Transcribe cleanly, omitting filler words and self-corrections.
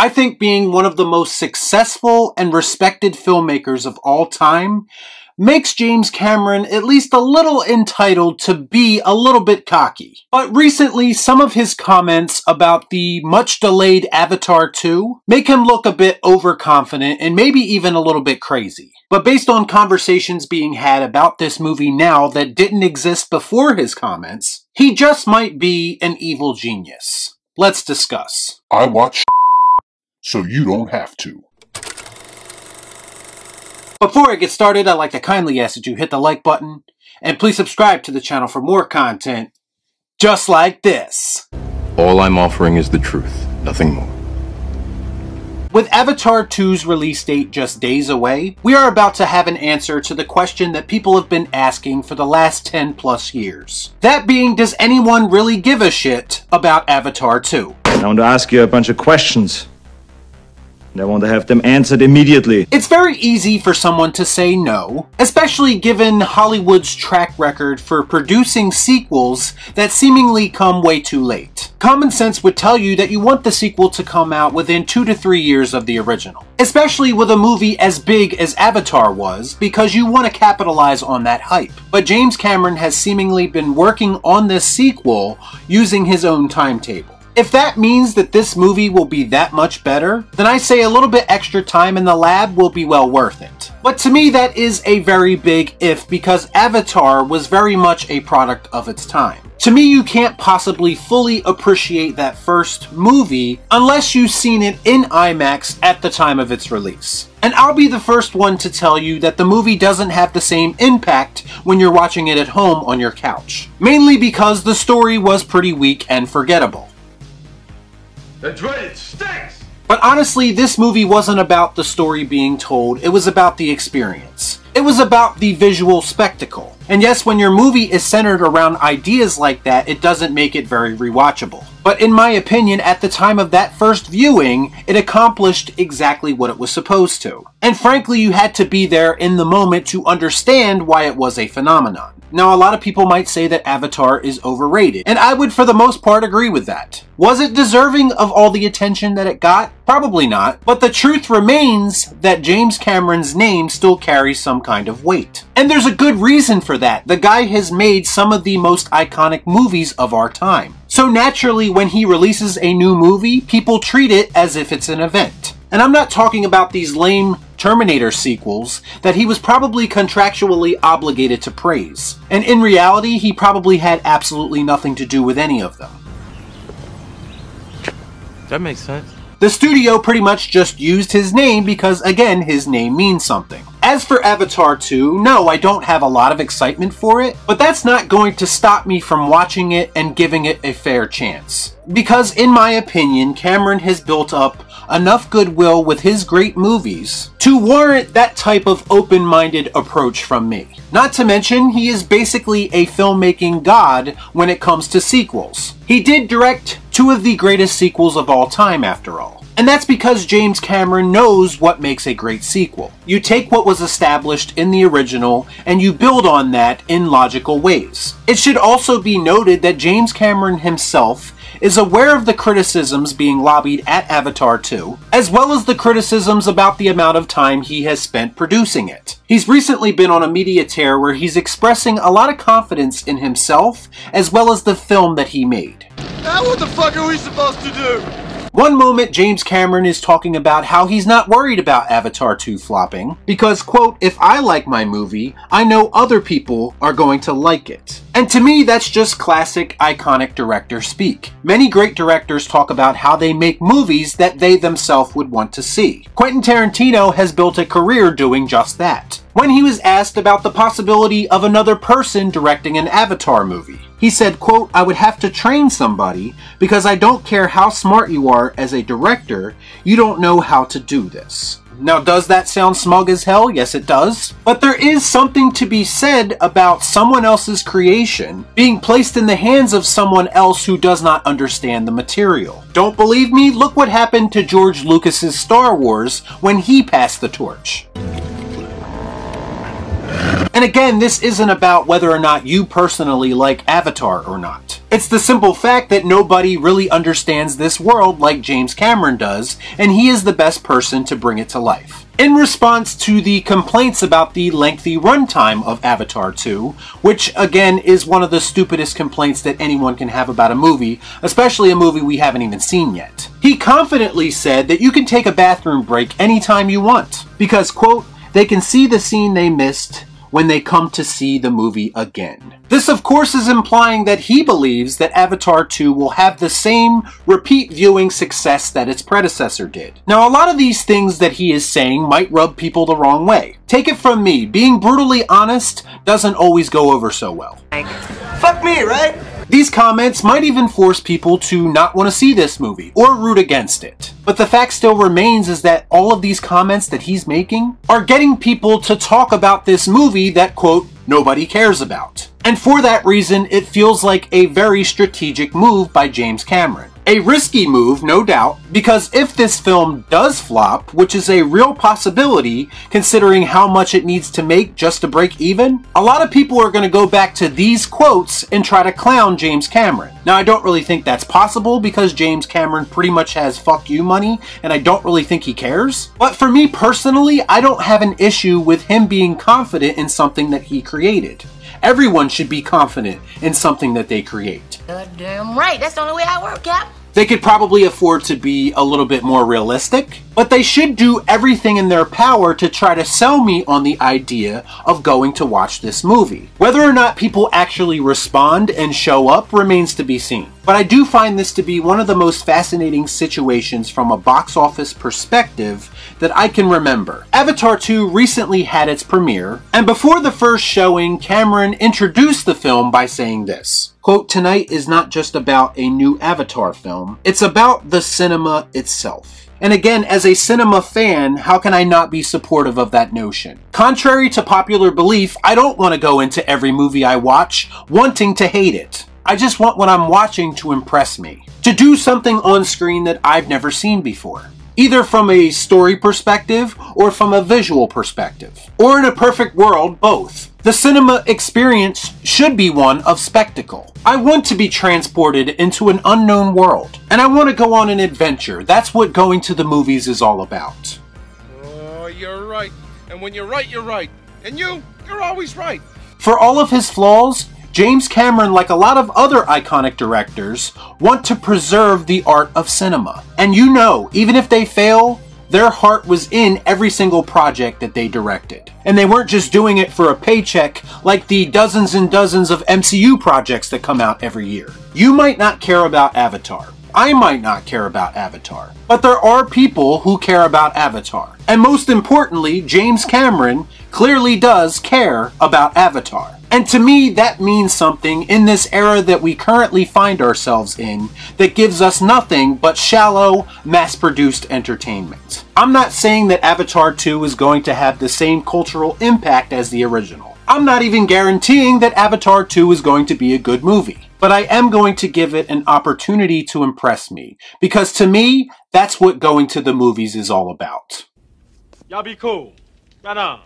I think being one of the most successful and respected filmmakers of all time makes James Cameron at least a little entitled to be a little bit cocky. But recently, some of his comments about the much-delayed Avatar 2 make him look a bit overconfident and maybe even a little bit crazy. But based on conversations being had about this movie now that didn't exist before his comments, he just might be an evil genius. Let's discuss. I watch so you don't have to. Before I get started, I'd like to kindly ask that you hit the like button, and please subscribe to the channel for more content just like this. All I'm offering is the truth, nothing more. With Avatar 2's release date just days away, we are about to have an answer to the question that people have been asking for the last 10 plus years. That being, does anyone really give a shit about Avatar 2? I want to ask you a bunch of questions. And I want to have them answered immediately. It's very easy for someone to say no, especially given Hollywood's track record for producing sequels that seemingly come way too late. Common sense would tell you that you want the sequel to come out within 2 to 3 years of the original. Especially with a movie as big as Avatar was, because you want to capitalize on that hype. But James Cameron has seemingly been working on this sequel using his own timetable. If that means that this movie will be that much better, then I say a little bit extra time in the lab will be well worth it. But to me, that is a very big if, because Avatar was very much a product of its time. To me, you can't possibly fully appreciate that first movie unless you've seen it in IMAX at the time of its release. And I'll be the first one to tell you that the movie doesn't have the same impact when you're watching it at home on your couch. Mainly because the story was pretty weak and forgettable. That's right, it stinks! But honestly, this movie wasn't about the story being told, it was about the experience. It was about the visual spectacle. And yes, when your movie is centered around ideas like that, it doesn't make it very rewatchable. But in my opinion, at the time of that first viewing, it accomplished exactly what it was supposed to. And frankly, you had to be there in the moment to understand why it was a phenomenon. Now, a lot of people might say that Avatar is overrated, and I would for the most part agree with that. Was it deserving of all the attention that it got? Probably not, but the truth remains that James Cameron's name still carries some kind of weight. And there's a good reason for that. The guy has made some of the most iconic movies of our time. So naturally, when he releases a new movie, people treat it as if it's an event. And I'm not talking about these lame Terminator sequels that he was probably contractually obligated to praise. And in reality, he probably had absolutely nothing to do with any of them. That makes sense. The studio pretty much just used his name because, again, his name means something. As for Avatar 2, no, I don't have a lot of excitement for it, but that's not going to stop me from watching it and giving it a fair chance. Because in my opinion, Cameron has built up enough goodwill with his great movies to warrant that type of open-minded approach from me. Not to mention, he is basically a filmmaking god when it comes to sequels. He did direct 2 of the greatest sequels of all time, after all. And that's because James Cameron knows what makes a great sequel. You take what was established in the original and you build on that in logical ways. It should also be noted that James Cameron himself is aware of the criticisms being lobbied at Avatar 2, as well as the criticisms about the amount of time he has spent producing it. He's recently been on a media tear where he's expressing a lot of confidence in himself, as well as the film that he made. Now what the fuck are we supposed to do? One moment, James Cameron is talking about how he's not worried about Avatar 2 flopping, because, quote, if I like my movie, I know other people are going to like it. And to me, that's just classic, iconic director speak. Many great directors talk about how they make movies that they themselves would want to see. Quentin Tarantino has built a career doing just that. When he was asked about the possibility of another person directing an Avatar movie, he said, quote, I would have to train somebody because I don't care how smart you are as a director, you don't know how to do this. Now, does that sound smug as hell? Yes, it does. But there is something to be said about someone else's creation being placed in the hands of someone else who does not understand the material. Don't believe me? Look what happened to George Lucas's Star Wars when he passed the torch. And again, this isn't about whether or not you personally like Avatar or not. It's the simple fact that nobody really understands this world like James Cameron does, and he is the best person to bring it to life. In response to the complaints about the lengthy runtime of Avatar 2, which again is one of the stupidest complaints that anyone can have about a movie, especially a movie we haven't even seen yet, he confidently said that you can take a bathroom break anytime you want, because, quote, they can see the scene they missed when they come to see the movie again. This of course is implying that he believes that Avatar 2 will have the same repeat viewing success that its predecessor did. Now a lot of these things that he is saying might rub people the wrong way. Take it from me, being brutally honest doesn't always go over so well. Fuck me, right? These comments might even force people to not want to see this movie or root against it. But the fact still remains is that all of these comments that he's making are getting people to talk about this movie that, quote, nobody cares about. And for that reason, it feels like a very strategic move by James Cameron. A risky move, no doubt, because if this film does flop, which is a real possibility considering how much it needs to make just to break even, a lot of people are going to go back to these quotes and try to clown James Cameron. Now, I don't really think that's possible because James Cameron pretty much has fuck you money, and I don't really think he cares. But for me personally, I don't have an issue with him being confident in something that he created. Everyone should be confident in something that they create. Goddamn right, that's the only way I work, Cap. They could probably afford to be a little bit more realistic, but they should do everything in their power to try to sell me on the idea of going to watch this movie. Whether or not people actually respond and show up remains to be seen. But I do find this to be one of the most fascinating situations from a box office perspective that I can remember. Avatar 2 recently had its premiere, and before the first showing, Cameron introduced the film by saying this, quote, tonight is not just about a new Avatar film, it's about the cinema itself. And again, as a cinema fan, how can I not be supportive of that notion? Contrary to popular belief, I don't want to go into every movie I watch wanting to hate it. I just want what I'm watching to impress me. To do something on screen that I've never seen before. Either from a story perspective or from a visual perspective. Or in a perfect world, both. The cinema experience should be one of spectacle. I want to be transported into an unknown world. And I want to go on an adventure. That's what going to the movies is all about. Oh, you're right. And when you're right, you're right. And you're always right. For all of his flaws, James Cameron, like a lot of other iconic directors, want to preserve the art of cinema. And you know, even if they fail, their heart was in every single project that they directed. And they weren't just doing it for a paycheck like the dozens and dozens of MCU projects that come out every year. You might not care about Avatar. I might not care about Avatar. But there are people who care about Avatar. And most importantly, James Cameron clearly does care about Avatar. And to me, that means something in this era that we currently find ourselves in that gives us nothing but shallow, mass-produced entertainment. I'm not saying that Avatar 2 is going to have the same cultural impact as the original. I'm not even guaranteeing that Avatar 2 is going to be a good movie. But I am going to give it an opportunity to impress me. Because to me, that's what going to the movies is all about. Y'all be cool. Right on.